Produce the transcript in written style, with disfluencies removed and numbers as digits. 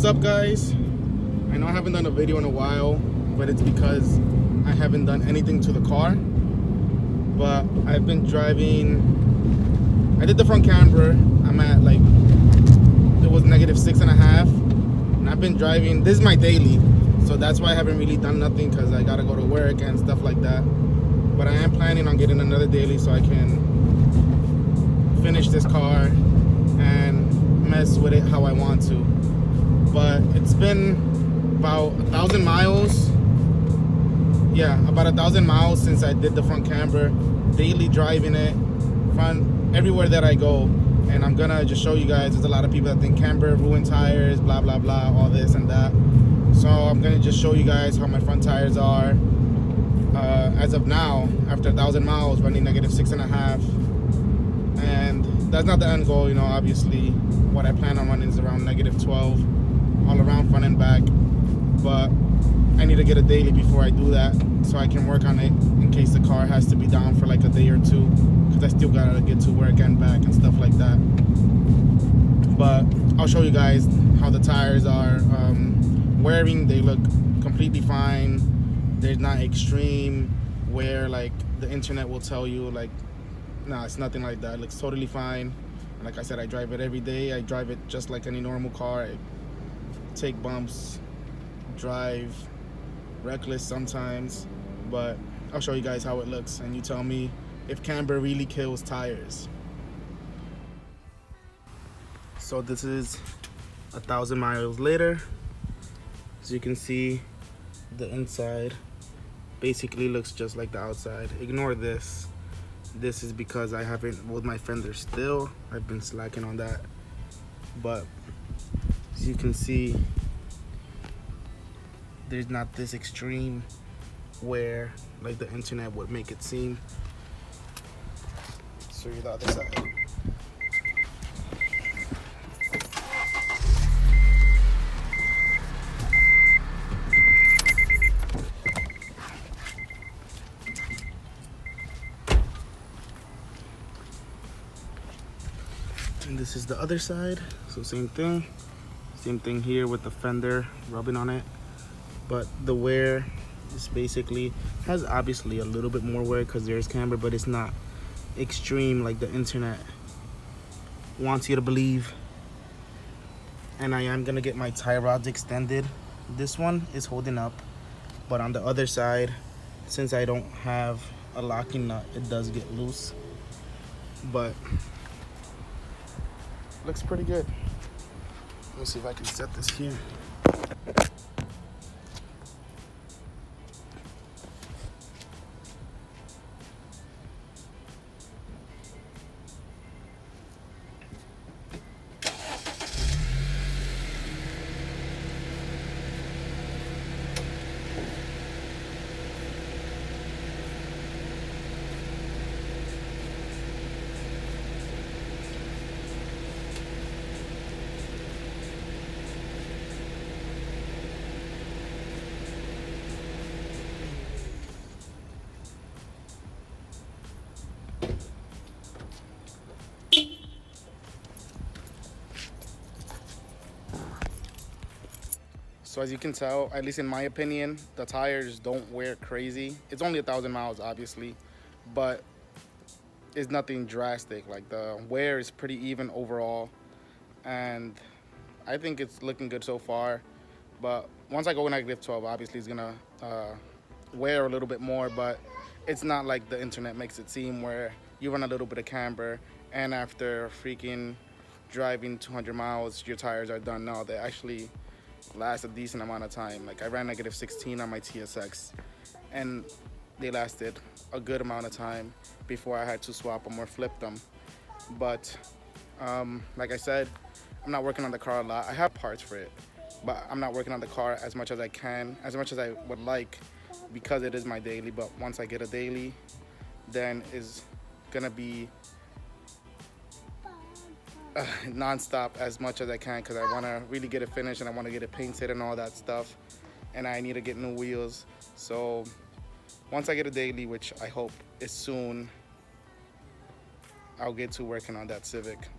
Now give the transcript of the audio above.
What's up, guys? I know I haven't done a video in a while, but it's because I haven't done anything to the car. But I've been driving. I did the front camber. I'm at like, it was -6.5, and I've been driving. This is my daily, so that's why I haven't really done nothing, because I gotta go to work and stuff like that. But I am planning on getting another daily so I can finish this car and mess with it how I want to. But it's been about 1,000 miles. Yeah, about 1,000 miles since I did the front camber, daily driving it, front everywhere that I go. And I'm gonna just show you guys, there's a lot of people that think camber ruin tires, blah blah blah, all this and that. So I'm gonna just show you guys how my front tires are as of now, after 1,000 miles, running -6.5. And that's not the end goal, you know. Obviously what I plan on running is around -12 all around, front and back. But I need to get a daily before I do that, so I can work on it in case the car has to be down for like a day or two, because I still gotta get to work and back and stuff like that. But I'll show you guys how the tires are wearing. They look completely fine. There's not extreme wear like the internet will tell you. Like, nah, it's nothing like that. It looks totally fine. Like I said, I drive it every day. I drive it just like any normal car. I take bumps, drive reckless sometimes, but I'll show you guys how it looks, and you tell me if camber really kills tires. So this is 1,000 miles later. As you can see, the inside basically looks just like the outside. Ignore this. This is because I haven't rolled my fender still. I've been slacking on that. But as you can see, there's not this extreme wear like the internet would make it seem. Show you the other side. And this is the other side, so same thing here with the fender rubbing on it. But the wear is basically, has obviously a little bit more wear because there's camber, but it's not extreme like the internet wants you to believe. And I am gonna get my tie rods extended. This one is holding up, but on the other side, since I don't have a locking nut, it does get loose. But looks pretty good. Let me see if I can set this here. So as you can tell, at least in my opinion, the tires don't wear crazy. It's only 1,000 miles, obviously, but it's nothing drastic. Like, the wear is pretty even overall, and I think it's looking good so far. But once I go -12, obviously it's gonna wear a little bit more, but it's not like the internet makes it seem, where you run a little bit of camber and after freaking driving 200 miles, your tires are done. No, they actually last a decent amount of time. Like, I ran -16 on my TSX, and they lasted a good amount of time before I had to swap them or flip them. But like I said, I'm not working on the car a lot. I have parts for it, but I'm not working on the car as much as I can, as much as I would like, because it is my daily. But once I get a daily, then it's gonna be non-stop as much as I can, because I want to really get it finished and I want to get it painted and all that stuff, and I need to get new wheels. So once I get a daily, which I hope is soon, I'll get to working on that Civic.